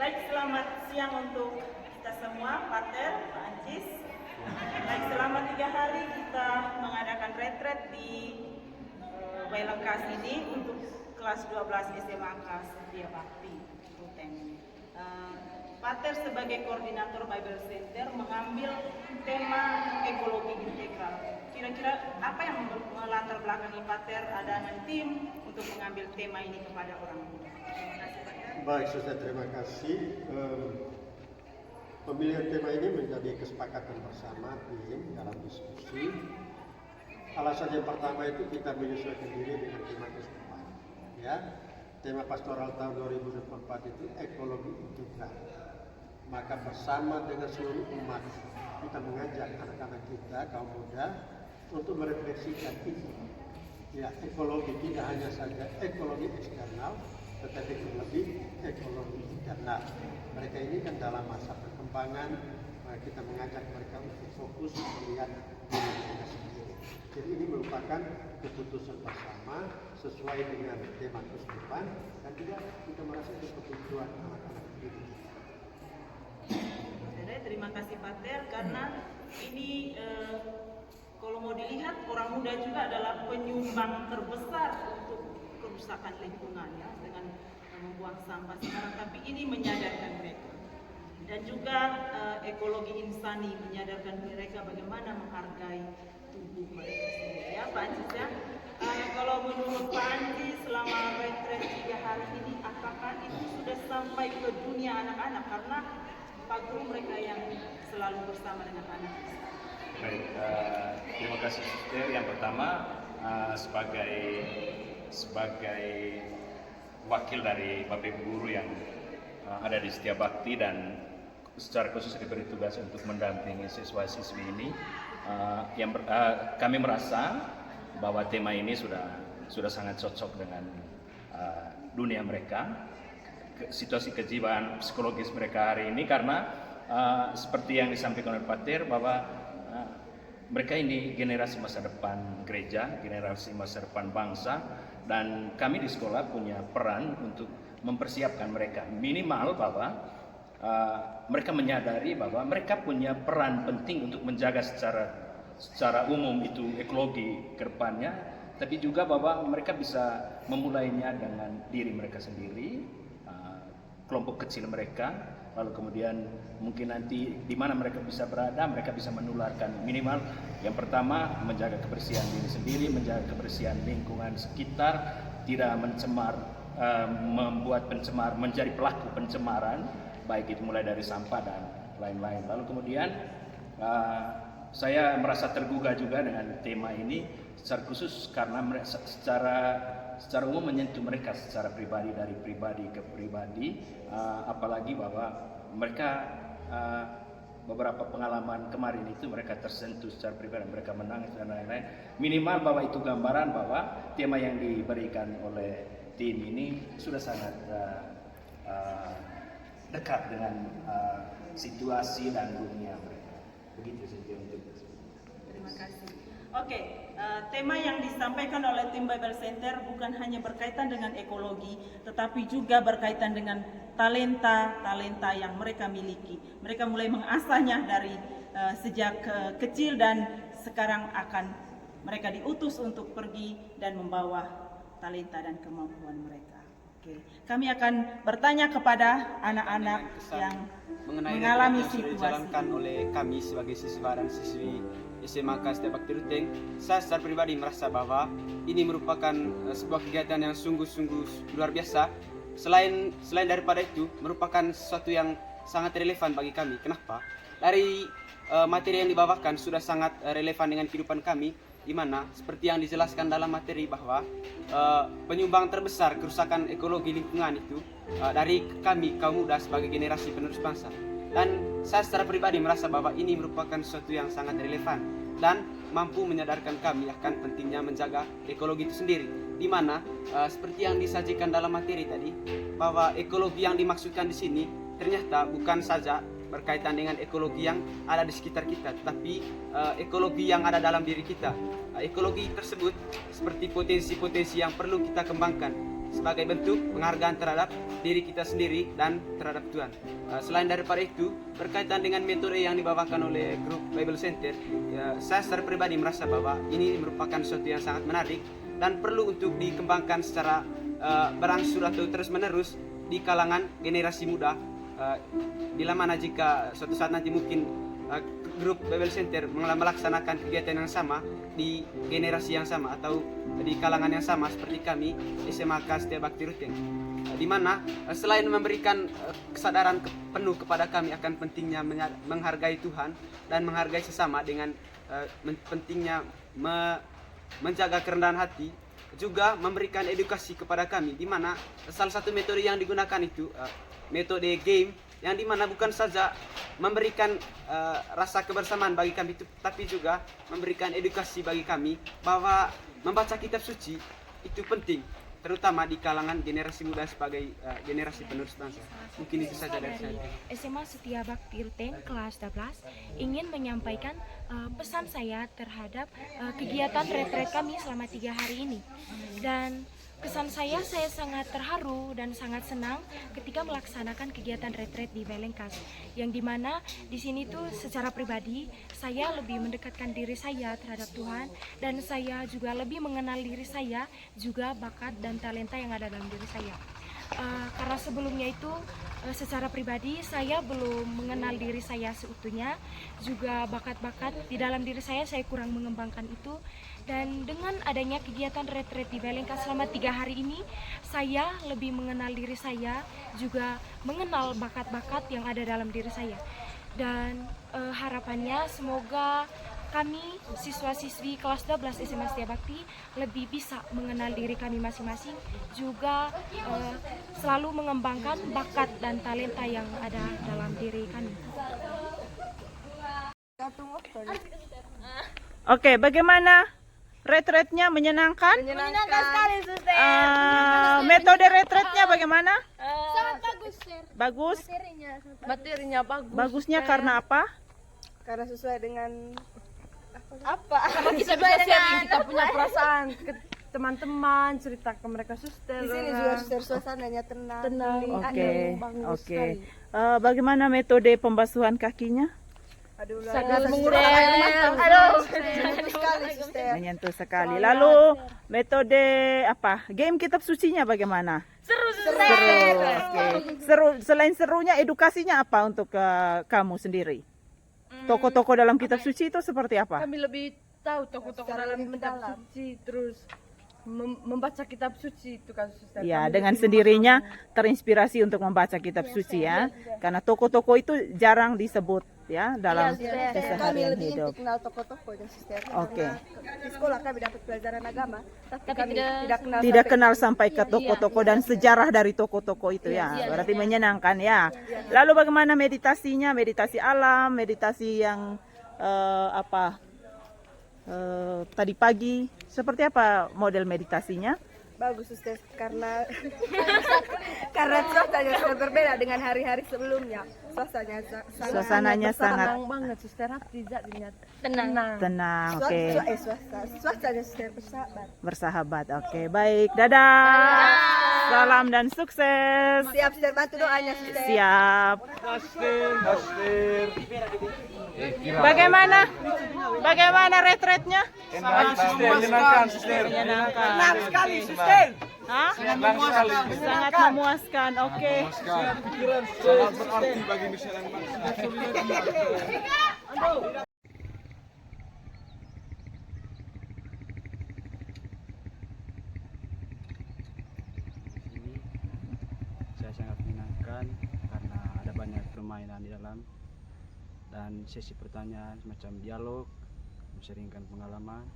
Baik, selamat siang untuk kita semua, Pater, Pak Ancis. Baik, selama 3 hari kita mengadakan retret di Wailengkas ini untuk kelas 12 SMA Setia Bakti Ruteng. Pater sebagai koordinator Bible Center mengambil tema ekologi integral. Kira-kira apa yang melatar belakangi Pater adanya tim untuk mengambil tema ini kepada orang muda? Terima kasih, Pater. Baik, Suster, terima kasih. Pemilihan tema ini menjadi kesepakatan bersama tim dalam diskusi. Alasan yang pertama itu kita menyesuaikan diri dengan tema kesukaan. Ya, tema pastoral tahun 2024 itu ekologi integral. Maka bersama dengan seluruh umat kita mengajak anak-anak kita, kaum muda, untuk merefleksikan itu. Ya, ekologi tidak hanya saja ekologi eksternal, tetapi terlebih ekologi internal. Mereka ini kan dalam masa perkembangan, kita mengajak mereka untuk fokus melihat diri mereka sendiri. Jadi ini merupakan keputusan bersama sesuai dengan tema kesulitan dan juga kita merasa itu kebutuhan anak-anak kita. Terima kasih Pater, karena ini kalau mau dilihat orang muda juga adalah penyumbang terbesar untuk kerusakan lingkungan ya, dengan membuang sampah sekarang, tapi ini menyadarkan mereka. Dan juga ekologi insani menyadarkan mereka bagaimana menghargai tubuh mereka sendiri ya Pak Ancis ya. Kalau menurut Pak Ancis selama retret 3 hari ini apakah itu sudah sampai ke dunia anak-anak, karena Pak Guru mereka yang selalu bersama dengan anak. Baik, terima kasih Suster. Yang pertama sebagai wakil dari Bapak Ibu Guru yang ada di Setia Bakti dan secara khusus diberi tugas untuk mendampingi siswa-siswi ini, kami merasa bahwa tema ini sudah sangat cocok dengan dunia mereka, situasi kejiwaan psikologis mereka hari ini, karena seperti yang disampaikan oleh Pater bahwa mereka ini generasi masa depan gereja, generasi masa depan bangsa, dan kami di sekolah punya peran untuk mempersiapkan mereka. Minimal bahwa mereka menyadari bahwa mereka punya peran penting untuk menjaga secara umum itu ekologi ke depannya, tapi juga bahwa mereka bisa memulainya dengan diri mereka sendiri, kelompok kecil mereka, lalu kemudian mungkin nanti di mana mereka bisa berada, mereka bisa menularkan. Minimal yang pertama menjaga kebersihan diri sendiri, menjaga kebersihan lingkungan sekitar, tidak membuat pencemar, menjadi pelaku pencemaran, baik itu mulai dari sampah dan lain-lain. Lalu kemudian saya merasa tergugah juga dengan tema ini secara khusus karena secara umum menyentuh mereka secara pribadi, dari pribadi ke pribadi, apalagi bahwa mereka beberapa pengalaman kemarin itu mereka tersentuh secara pribadi, mereka menangis dan lain-lain. Minimal bahwa itu gambaran bahwa tema yang diberikan oleh tim ini sudah sangat dekat dengan situasi dan dunia mereka. Begitu saja untuk Terima kasih. Oke, tema yang disampaikan oleh tim Bible Center bukan hanya berkaitan dengan ekologi, tetapi juga berkaitan dengan talenta yang mereka miliki. Mereka mulai mengasahnya dari sejak kecil, dan sekarang akan mereka diutus untuk pergi dan membawa talenta dan kemampuan mereka. Oke, kami akan bertanya kepada anak-anak yang mengalami situasi dijalankan oleh kami sebagai siswa dan siswi SMA Setia Bakti Ruteng. Saya secara pribadi merasa bahwa ini merupakan sebuah kegiatan yang sungguh-sungguh luar biasa. Selain daripada itu, merupakan sesuatu yang sangat relevan bagi kami. Kenapa? Dari materi yang dibawakan sudah sangat relevan dengan kehidupan kami, di mana seperti yang dijelaskan dalam materi bahwa penyumbang terbesar kerusakan ekologi lingkungan itu dari kami kaum muda sebagai generasi penerus bangsa. Dan saya secara pribadi merasa bahwa ini merupakan sesuatu yang sangat relevan dan mampu menyadarkan kami akan pentingnya menjaga ekologi itu sendiri, di mana seperti yang disajikan dalam materi tadi, bahwa ekologi yang dimaksudkan di sini ternyata bukan saja berkaitan dengan ekologi yang ada di sekitar kita, tetapi ekologi yang ada dalam diri kita. Ekologi tersebut seperti potensi-potensi yang perlu kita kembangkan, sebagai bentuk penghargaan terhadap diri kita sendiri dan terhadap Tuhan. Selain daripada itu, berkaitan dengan metode yang dibawakan oleh grup Bible Center, saya secara pribadi merasa bahwa ini merupakan sesuatu yang sangat menarik dan perlu untuk dikembangkan secara berangsur atau terus-menerus di kalangan generasi muda. Bila mana jika suatu saat nanti mungkin grup Bible Center melaksanakan kegiatan yang sama di generasi yang sama atau di kalangan yang sama seperti kami SMAK Setia Bakti Ruteng, di mana selain memberikan kesadaran penuh kepada kami akan pentingnya menghargai Tuhan dan menghargai sesama dengan pentingnya menjaga kerendahan hati, juga memberikan edukasi kepada kami, di mana salah satu metode yang digunakan itu metode game, yang dimana bukan saja memberikan rasa kebersamaan bagi kami, tapi juga memberikan edukasi bagi kami bahwa membaca kitab suci itu penting, terutama di kalangan generasi muda sebagai generasi penerus bangsa. Mungkin itu saja dari saya. SMA Setia Bakti Ruteng kelas 12 ingin menyampaikan pesan saya terhadap kegiatan retret kami selama 3 hari ini. Dan kesan saya sangat terharu dan sangat senang ketika melaksanakan kegiatan retret di Belengkas, yang dimana di sini tuh secara pribadi saya lebih mendekatkan diri saya terhadap Tuhan, dan saya juga lebih mengenal diri saya, juga bakat dan talenta yang ada dalam diri saya. Karena sebelumnya itu secara pribadi saya belum mengenal diri saya seutuhnya, juga bakat-bakat di dalam diri saya kurang mengembangkan itu. Dan dengan adanya kegiatan retret di Belengkas selama 3 hari ini, saya lebih mengenal diri saya, juga mengenal bakat-bakat yang ada dalam diri saya. Dan harapannya semoga kami siswa-siswi kelas 12 SMA Setia Bakti lebih bisa mengenal diri kami masing-masing, juga selalu mengembangkan bakat dan talenta yang ada dalam diri kami. Oke, bagaimana retretnya? Menyenangkan? Menyenangkan sekali, Suster. Metode retretnya bagaimana? Sangat bagus, Sir. Bagus? Materinya bagus. Bagusnya karena apa? Karena sesuai dengan apa? Karena kita bisa sharing, kita punya perasaan ke teman-teman, cerita ke mereka, Suster. Di sini juga Suster suasananya tenang. Oke. Bagaimana metode pembasuhan kakinya? Sambil menguras air mata. Menyentuh sekali. Lalu metode apa? Game kitab sucinya bagaimana? Seru. Oke. Seru. Selain serunya, edukasinya apa untuk kamu sendiri? Toko-toko dalam kitab suci itu seperti apa? Kami lebih tahu toko-toko dalam kitab suci, terus membaca kitab suci itu kan, Suster. Ya, dengan sendirinya terinspirasi untuk membaca kitab suci ya. Karena toko-toko itu jarang disebut ya dalam keseharian hidup. Kenal toko-tokonya, Suster. Oke. Di sekolah kami dapat pelajaran agama, tapi kami Tidak kenal sampai ke toko-toko dan sejarah dari toko-toko itu ya. Berarti menyenangkan ya. Lalu bagaimana meditasinya? Meditasi alam, meditasi yang tadi pagi, seperti apa model meditasinya? bagus, Suster, karena suasananya sudah berbeda dengan hari-hari sebelumnya. Suasananya sangat tenang banget, Suster. Hati jadinya tenang. Oke. Suasananya Suster Bersahabat. Oke, baik. Dadah. Salam dan sukses. Siap, Suster, bantu doanya, Suster. Siap. Bagaimana retretnya? Menyenangkan, Suster. Menyenangkan. Sekali, Suster. Hah? Sangat memuaskan. Oke. Pikiran sangat berarti bagi misi dan bangsa. Ini saya sangat menyenangkan karena ada banyak permainan di dalam dan sesi pertanyaan semacam dialog, mengeringkan pengalaman,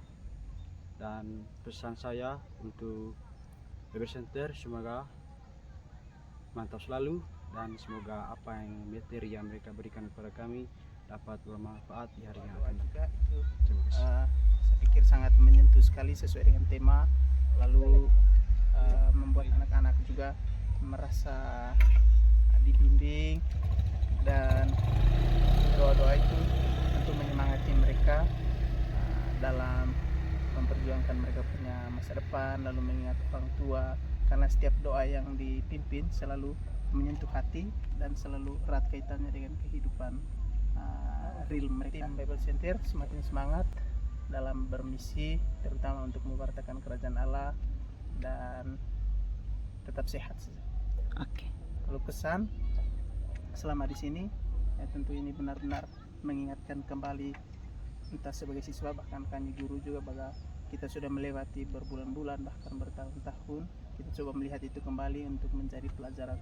dan pesan saya untuk Bible Center semoga mantap selalu dan semoga apa yang materi yang mereka berikan kepada kami dapat bermanfaat di hari yang akan datang. Terima kasih. Saya pikir sangat menyentuh sekali sesuai dengan tema, lalu membuat anak-anak juga merasa dibimbing, dan doa-doa itu tentu menyemangati mereka dalam memperjuangkan mereka punya masa depan, lalu mengingat orang tua karena setiap doa yang dipimpin selalu menyentuh hati dan selalu erat kaitannya dengan kehidupan real mereka. Tim Bible Center semakin semangat dalam bermisi, terutama untuk mewartakan kerajaan Allah dan tetap sehat. Oke. Kalau pesan selama di sini, ya tentu ini benar-benar mengingatkan kembali, entah sebagai siswa bahkan kami guru juga, bahwa kita sudah melewati berbulan-bulan bahkan bertahun-tahun. Kita coba melihat itu kembali untuk menjadi pelajaran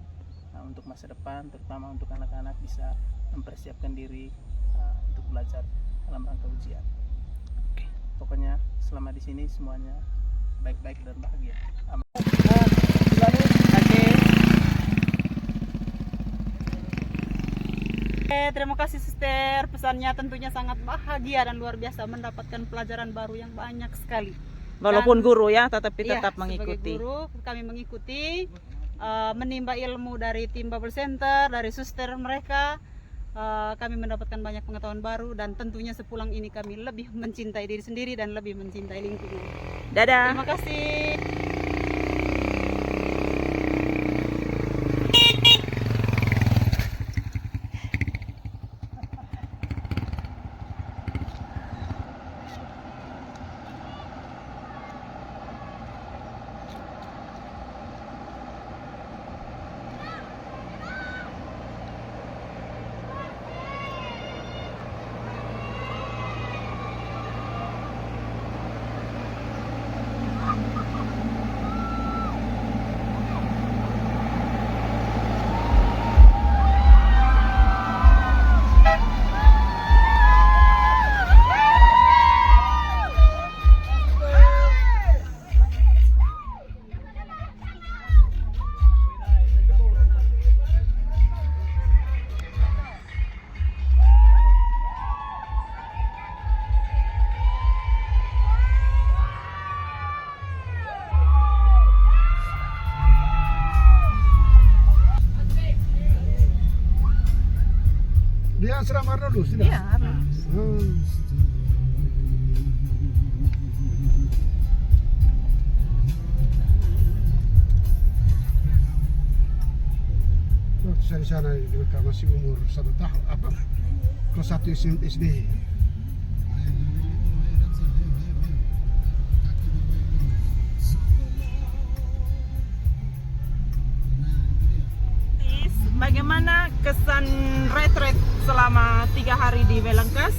untuk masa depan, terutama untuk anak-anak bisa mempersiapkan diri untuk belajar dalam rangka ujian. Oke. Pokoknya selama di sini semuanya baik-baik dan bahagia. Amin. Terima kasih Sister, pesannya tentunya sangat bahagia dan luar biasa, mendapatkan pelajaran baru yang banyak sekali. Walaupun guru ya, tetapi Iya, tetap mengikuti. Sebagai guru kami mengikuti, menimba ilmu dari tim Bible Center, dari suster mereka. Kami mendapatkan banyak pengetahuan baru dan tentunya sepulang ini kami lebih mencintai diri sendiri dan lebih mencintai lingkungan. Dadah. Terima kasih. Dia asrama dulu sudah. Iya, Waktu saya di sana mereka masih umur 1 tahun, kelas 1 SD. Bagaimana kesan retret selama 3 hari di Belangkas?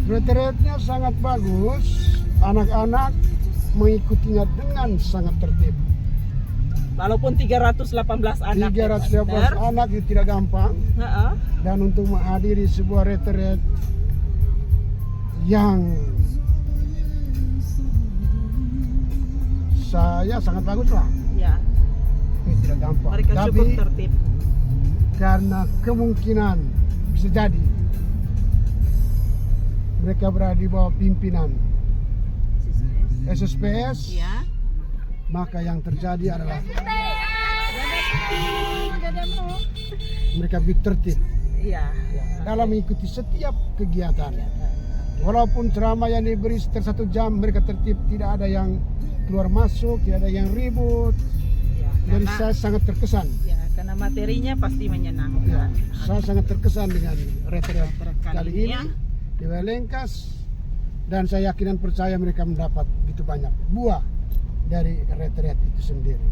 Retretnya sangat bagus, anak-anak mengikutinya dengan sangat tertib. Walaupun 318 anak. 318 anak itu tidak gampang. Dan untuk menghadiri sebuah retret yang saya sangat bagus lah. Ya. Ini tidak gampang. Mereka Tapi cukup tertib. karena kemungkinan bisa jadi mereka berada di bawah pimpinan SSPS, Ya. maka yang terjadi adalah mereka begitu tertib Iya. dalam mengikuti setiap kegiatan. Walaupun ceramah yang diberi sekitar 1 jam, mereka tertib, tidak ada yang keluar masuk, tidak ada yang ribut. Ya, Jadi karena, saya sangat terkesan. ya, karena materinya pasti menyenangkan. Ya, saya sangat terkesan dengan retret kali ini ya. di Belangkas, dan saya yakin dan percaya mereka mendapat begitu banyak buah dari retret itu sendiri.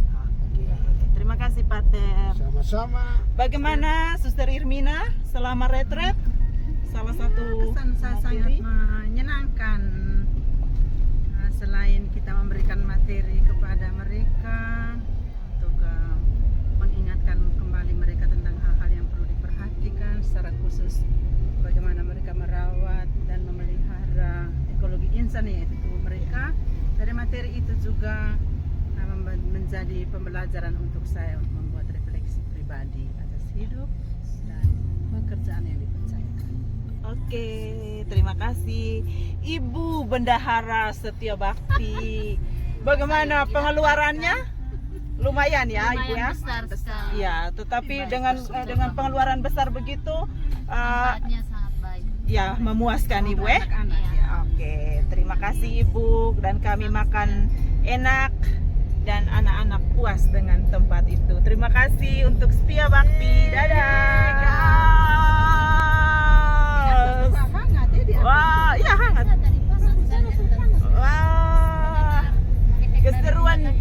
Terima kasih Pater. Sama-sama. Bagaimana Suster Irmina selama retret? Salah satu Kesan saya sangat materi. menyenangkan. Selain kita memberikan materi kepada mereka untuk mengingatkan kembali mereka tentang hal-hal yang perlu diperhatikan, secara khusus bagaimana mereka merawat dan memelihara ekologi insan, yaitu tubuh mereka. Dari materi itu juga menjadi pembelajaran untuk saya untuk membuat refleksi pribadi atas hidup dan pekerjaan yang dipercayakan. Oke, terima kasih Ibu Bendahara Setia Bakti. Bagaimana pengeluarannya? Lumayan ya, Ibu ya. Besar sekali. Ya, tetapi dengan pengeluaran besar begitu, Manfaatnya sangat baik. ya memuaskan Ibu ya. Iya. Oke, terima kasih Ibu, dan kami makan enak dan anak-anak puas dengan tempat itu. Terima kasih untuk setia bakti. Dadah. Wah, iya hangat. Wah, keseruan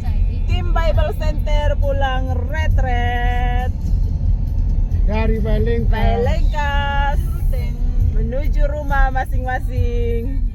tim Bible Center pulang retret dari Bailengkas menuju rumah masing-masing.